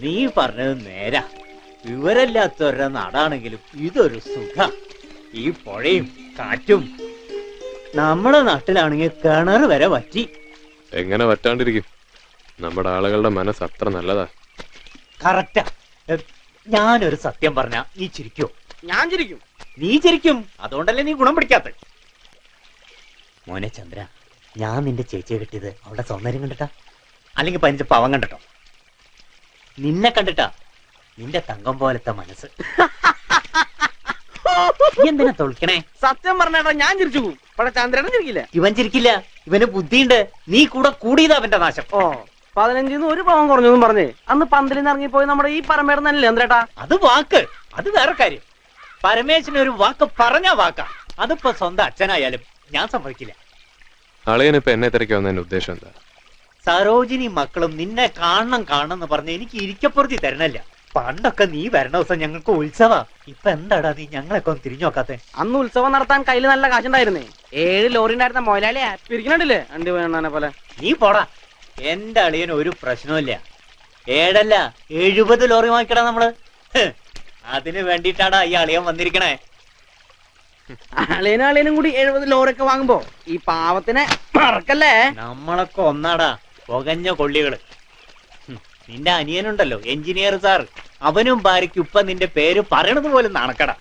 നീ പറഞ്ഞത് നേരാ. വിവരമില്ലാത്തവരുടെ നാടാണെങ്കിലും ഇതൊരു സുഖ. ഈ പുഴയും കാറ്റും. നമ്മളെ നാട്ടിലാണെങ്കിൽ കിണർ വരെ വറ്റി. എങ്ങനെ വറ്റാണ്ടിരിക്കും? നമ്മുടെ ആളുകളുടെ മനസ്സ് അത്ര നല്ലതാ. കറക്റ്റാ. ഞാനൊരു സത്യം പറഞ്ഞ നീ ചിരിക്കോ? ഞാൻ ചിരിക്കും. നീ ചിരിക്കും. അതുകൊണ്ടല്ലേ നീ ഗുണം പിടിക്കാത്ത. മോനെ ചന്ദ്ര, ഞാൻ നിന്റെ ചേച്ചിയെ കിട്ടിയത് അവളുടെ സൗന്ദര്യം കണ്ടിട്ടാ, അല്ലെങ്കിൽ പതിനഞ്ച് പാവം കണ്ടിട്ടോ? നിന്നെ കണ്ടിട്ടാ. നിന്റെ തങ്കം പോലത്തെ മനസ്സ്. എന്തിനാ തൊളിക്കണേ? സത്യം പറഞ്ഞേട്ടാ ഞാൻ ചിരിച്ചു പോകും. പക്ഷെ ചന്ദ്രേട്ടൻ ചിരിക്കില്ല. ഇവൻ ചിരിക്കില്ല. ഇവന് ബുദ്ധിയുണ്ട്. നീ കൂടെ കൂടിയതാ അവന്റെ നാശം. ഓ 15 ഒരു പാവം കുറഞ്ഞെന്നും പറഞ്ഞേ അന്ന് പന്തലിൽ നിന്ന് ഇറങ്ങിപ്പോയി നമ്മുടെ ഈ പരമേടം തന്നെയല്ലേ ചന്ദ്രേട്ടാ? അത് വാക്ക്. അത് വേറെ കാര്യം. പരമേശ്വരൻ ഒരു വാക്ക് പറഞ്ഞ വാക്കാ. അതിപ്പോ സ്വന്തം അച്ഛനായാലും ഞാൻ സമ്മതിക്കില്ല. അളിയനിപ്പോ എന്നെ തിരക്കി വന്നതിന്റെ ഉദ്ദേശം എന്താ? സരോജിനി മക്കളും നിന്നെ കാണണം കാണണം എന്ന് പറഞ്ഞ് എനിക്ക് ഇരിക്കപ്പുറത്തി തരണല്ല. പണ്ടൊക്കെ നീ വരണ ദിവസം ഞങ്ങൾക്ക് ഉത്സവാ. ഇപ്പൊ എന്താടാ നീ ഞങ്ങളൊക്കെ ഒന്ന് തിരിഞ്ഞു നോക്കാത്തെ? അന്ന് ഉത്സവം നടത്താൻ കയ്യിൽ നല്ല കാശുണ്ടായിരുന്നേ. 7 ലോറി ഉണ്ടായിരുന്ന മൊയലാളിയാ പിരിക്കണില്ലേ അണ്ടി വേണനെ പോലെ. നീ പോടാ. എന്റെ അളിയന് ഒരു പ്രശ്നമില്ല. 7 അല്ല 70 ലോറി വാങ്ങിക്കടാ നമ്മള്. അതിന് വേണ്ടിട്ടാടാ ഈ അളിയൻ വന്നിരിക്കണേ. അളിയനും കൂടി 70 ലോറിയൊക്കെ വാങ്ങുമ്പോ ഈ പാവത്തിനെ മറക്കല്ലേ. നമ്മളൊക്കെ ഒന്നാടാ പുകഞ്ഞ കൊള്ളികള്. നിന്റെ അനിയനുണ്ടല്ലോ എഞ്ചിനീയർ സാർ, അവനും ഭാര്യയ്ക്കും ഇപ്പൊ നിന്റെ പേര് പറയണത് പോലും നാണക്കട.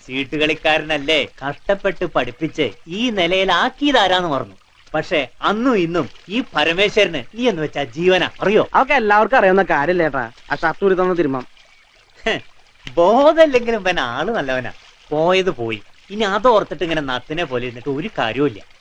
ചീട്ട് കളിക്കാരനല്ലേ, കഷ്ടപ്പെട്ട് പഠിപ്പിച്ച് ഈ നിലയിലാക്കിയതാരാന്ന് പറഞ്ഞു. പക്ഷെ അന്നും ഇന്നും ഈ പരമേശ്വരന് നീ എന്ന് വെച്ചാ ജീവനാ. അറിയോ? അതൊക്കെ എല്ലാവർക്കും അറിയാവുന്ന കാര്യല്ലേട്ടാ. ആ ഷർട്ട് ഊരി തന്ന തിരുമ്മം. ബോധമില്ലെങ്കിലും ഇവൻ ആള് നല്ലവനാ. പോയത് പോയി. ഇനി അതോർത്തിട്ട് ഇങ്ങനെ നത്തിനെ പോലെ ഇരുന്നിട്ട് ഒരു കാര്യമില്ല.